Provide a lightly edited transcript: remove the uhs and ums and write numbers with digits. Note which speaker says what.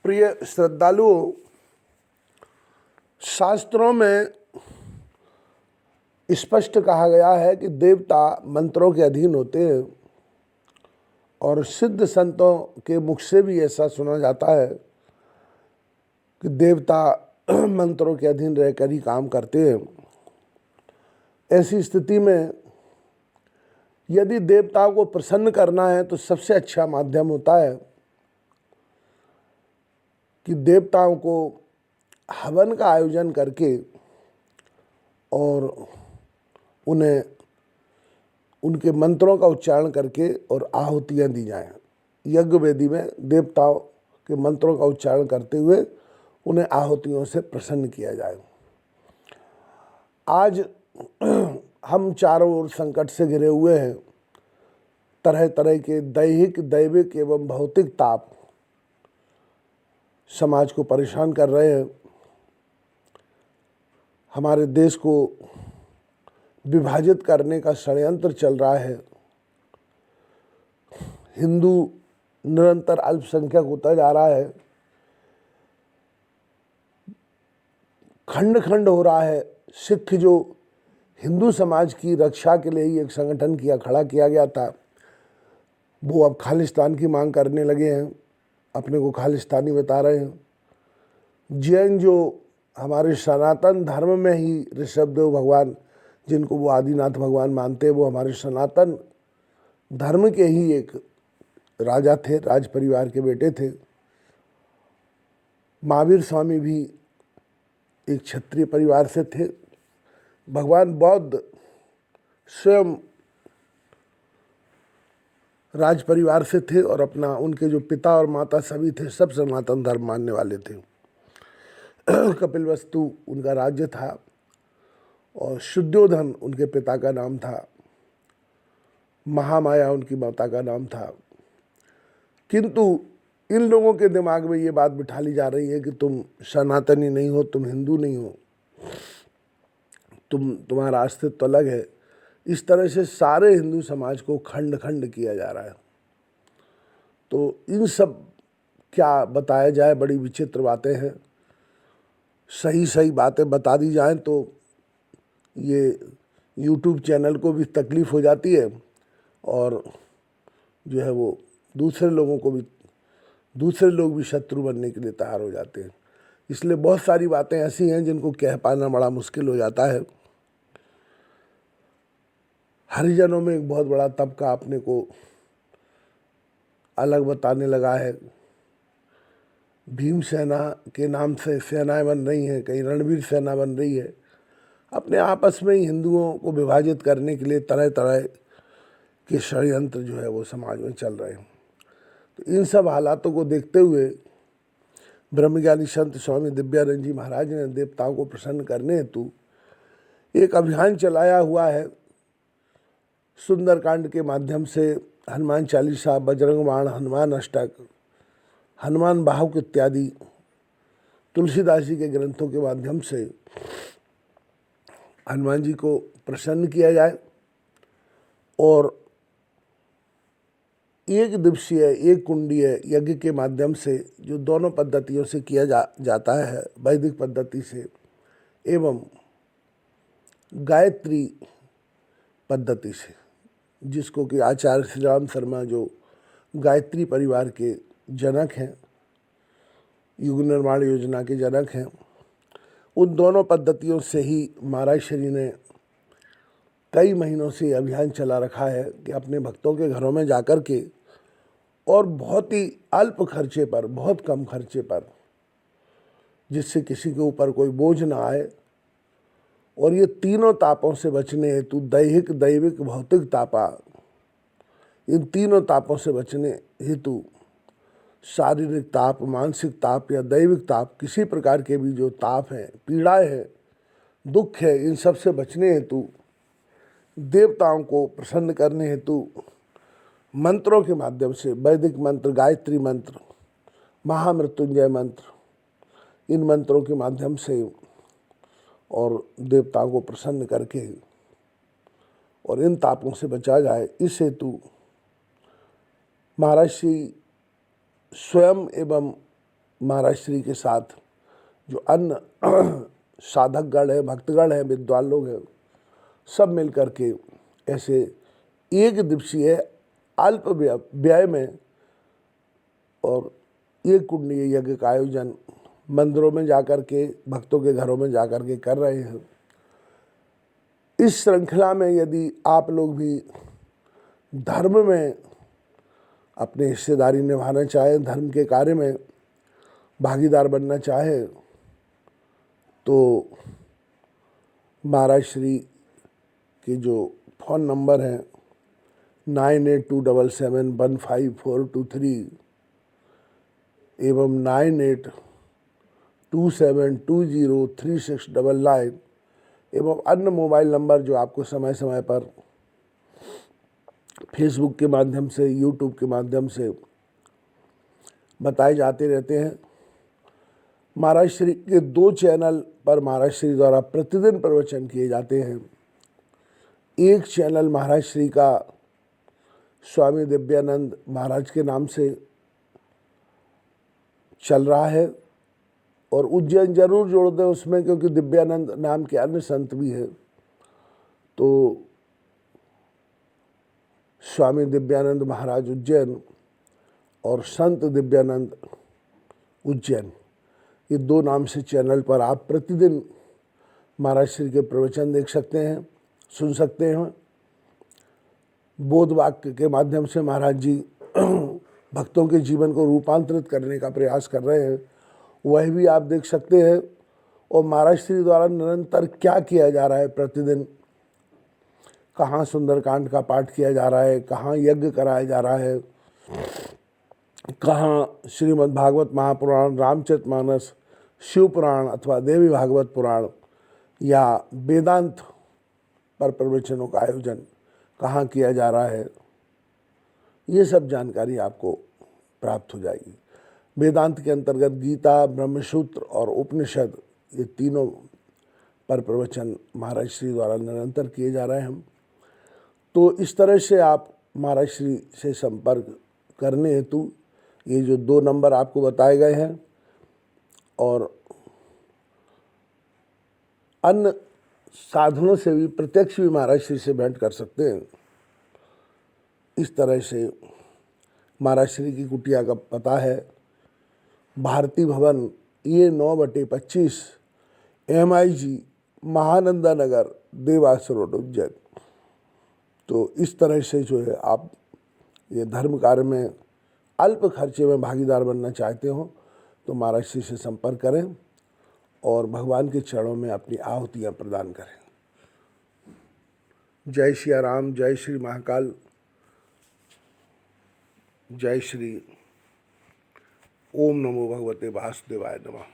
Speaker 1: प्रिय श्रद्धालुओं, शास्त्रों में स्पष्ट कहा गया है कि देवता मंत्रों के अधीन होते हैं और सिद्ध संतों के मुख से भी ऐसा सुना जाता है कि देवता मंत्रों के अधीन रहकर ही काम करते हैं। ऐसी स्थिति में यदि देवताओं को प्रसन्न करना है तो सबसे अच्छा माध्यम होता है कि देवताओं को हवन का आयोजन करके और उन्हें उनके मंत्रों का उच्चारण करके और आहुतियाँ दी जाएं। यज्ञ वेदी में देवताओं के मंत्रों का उच्चारण करते हुए उन्हें आहुतियों से प्रसन्न किया जाए। आज हम चारों ओर संकट से घिरे हुए हैं। तरह तरह के दैहिक, दैविक एवं भौतिक ताप समाज को परेशान कर रहे हैं। हमारे देश को विभाजित करने का षड्यंत्र चल रहा है। हिंदू निरंतर अल्पसंख्यक होता जा रहा है। खंड खंड हो रहा है। सिख जो हिंदू समाज की रक्षा के लिए ही एक संगठन खड़ा किया गया था, वो अब खालिस्तान की मांग करने लगे हैं, अपने को खालिस्तानी बता रहे हैं। जैन जो हमारे सनातन धर्म में ही ऋषभदेव भगवान, जिनको वो आदिनाथ भगवान मानते हैं, वो हमारे सनातन धर्म के ही एक राजा थे, राज परिवार के बेटे थे। महावीर स्वामी भी एक क्षत्रिय परिवार से थे। भगवान बौद्ध स्वयं राज परिवार से थे और उनके जो पिता और माता सभी थे, सब सनातन धर्म मानने वाले थे। कपिलवस्तु उनका राज्य था और शुद्धोधन उनके पिता का नाम था। महामाया उनकी माता का नाम था। किंतु इन लोगों के दिमाग में ये बात बिठा ली जा रही है कि तुम सनातनी नहीं हो, तुम हिंदू नहीं हो, तुम्हारा अस्तित्व अलग है। इस तरह से सारे हिंदू समाज को खंड खंड किया जा रहा है। तो इन सब क्या बताया जाए, बड़ी विचित्र बातें हैं। सही सही बातें बता दी जाएं तो ये YouTube चैनल को भी तकलीफ़ हो जाती है और जो है वो दूसरे लोग भी शत्रु बनने के लिए तैयार हो जाते हैं। इसलिए बहुत सारी बातें ऐसी हैं जिनको कह पाना बड़ा मुश्किल हो जाता है। हरिजनों में एक बहुत बड़ा तबका अपने को अलग बताने लगा है। भीम सेना के नाम से सेनाएं बन रही हैं, कहीं रणवीर सेना बन रही है। अपने आपस में ही हिंदुओं को विभाजित करने के लिए तरह तरह के षड्यंत्र जो है वो समाज में चल रहे हैं। तो इन सब हालातों को देखते हुए ब्रह्मज्ञानी संत स्वामी दिव्यानंद जी महाराज ने देवताओं को प्रसन्न करने हेतु एक अभियान चलाया हुआ है। सुंदरकांड के माध्यम से हनुमान चालीसा, बजरंग बाण, हनुमान अष्टक, हनुमान बाहुक इत्यादि तुलसीदास जी के ग्रंथों के माध्यम से हनुमान जी को प्रसन्न किया जाए और एक दिवसीय, एक कुंडीय यज्ञ के माध्यम से जो दोनों पद्धतियों से किया जाता है, वैदिक पद्धति से एवं गायत्री पद्धति से, जिसको कि आचार्य श्री राम शर्मा जो गायत्री परिवार के जनक हैं, युग निर्माण योजना के जनक हैं, उन दोनों पद्धतियों से ही महाराज श्री ने कई महीनों से अभियान चला रखा है कि अपने भक्तों के घरों में जाकर के और बहुत ही अल्प खर्चे पर, बहुत कम खर्चे पर, जिससे किसी के ऊपर कोई बोझ ना आए और ये तीनों तापों से बचने हेतु, दैहिक, दैविक, भौतिक तापा, इन तीनों तापों से बचने हेतु शारीरिक ताप, मानसिक ताप या दैविक ताप, किसी प्रकार के भी जो ताप हैं, पीड़ाएं हैं, दुख है, इन सब से बचने हेतु देवताओं को प्रसन्न करने हेतु मंत्रों के माध्यम से, वैदिक मंत्र, गायत्री मंत्र, महामृत्युंजय मंत्र, इन मंत्रों के माध्यम से और देवताओं को प्रसन्न करके और इन तापों से बचा जाए, इस हेतु महाराज श्री स्वयं एवं महाराज श्री के साथ जो अन्य साधकगण है, भक्तगण है, विद्वान लोग हैं, सब मिल करके ऐसे एक दिवसीय अल्प व्यय में और एक कुंडलीय यज्ञ का आयोजन मंदिरों में जाकर के, भक्तों के घरों में जाकर के कर रहे हैं। इस श्रृंखला में यदि आप लोग भी धर्म में अपनी हिस्सेदारी निभाना चाहें, धर्म के कार्य में भागीदार बनना चाहें, तो महाराज श्री के जो फ़ोन नंबर हैं 9827715423 एवं 9827203699 एवं अन्य मोबाइल नंबर जो आपको समय समय पर फेसबुक के माध्यम से, यूट्यूब के माध्यम से बताए जाते रहते हैं। महाराज श्री के 2 चैनल पर महाराज श्री द्वारा प्रतिदिन प्रवचन किए जाते हैं। एक चैनल महाराज श्री का स्वामी दिव्यानंद महाराज के नाम से चल रहा है, और उज्जैन जरूर जोड़ दें उसमें, क्योंकि दिव्यानंद नाम के अन्य संत भी हैं। तो स्वामी दिव्यानंद महाराज उज्जैन और संत दिव्यानंद उज्जैन, ये 2 नाम से चैनल पर आप प्रतिदिन महाराज श्री के प्रवचन देख सकते हैं, सुन सकते हैं। बोध वाक्य के माध्यम से महाराज जी भक्तों के जीवन को रूपांतरित करने का प्रयास कर रहे हैं, वह भी आप देख सकते हैं। और महाराज श्री द्वारा निरंतर क्या किया जा रहा है प्रतिदिन, कहाँ सुंदरकांड का पाठ किया जा रहा है, कहाँ यज्ञ कराया जा रहा है, कहाँ श्रीमद् भागवत महापुराण, रामचरितमानस, शिव पुराण अथवा देवी भागवत पुराण या वेदांत पर प्रवचनों का आयोजन कहाँ किया जा रहा है, ये सब जानकारी आपको प्राप्त हो जाएगी। वेदांत के अंतर्गत गीता, ब्रह्मसूत्र और उपनिषद, ये तीनों पर प्रवचन महाराज श्री द्वारा निरंतर किए जा रहे हैं। तो इस तरह से आप महाराज श्री से संपर्क करने हेतु ये जो 2 नंबर आपको बताए गए हैं, और अन्य साधनों से भी प्रत्यक्ष भी महाराज श्री से भेंट कर सकते हैं। इस तरह से महाराज श्री की कुटिया का पता है भारती भवन, ये 9/25 MIG महानंदा नगर, देवास रोड, उज्जैन। तो इस तरह से जो है आप ये धर्म कार्य में अल्प खर्चे में भागीदार बनना चाहते हो तो महाराज श्री से संपर्क करें और भगवान के चरणों में अपनी आहुतियाँ प्रदान करें। जय श्री राम, जय श्री महाकाल, जय श्री ओम नमो भगवते वासुदेवाय नमः।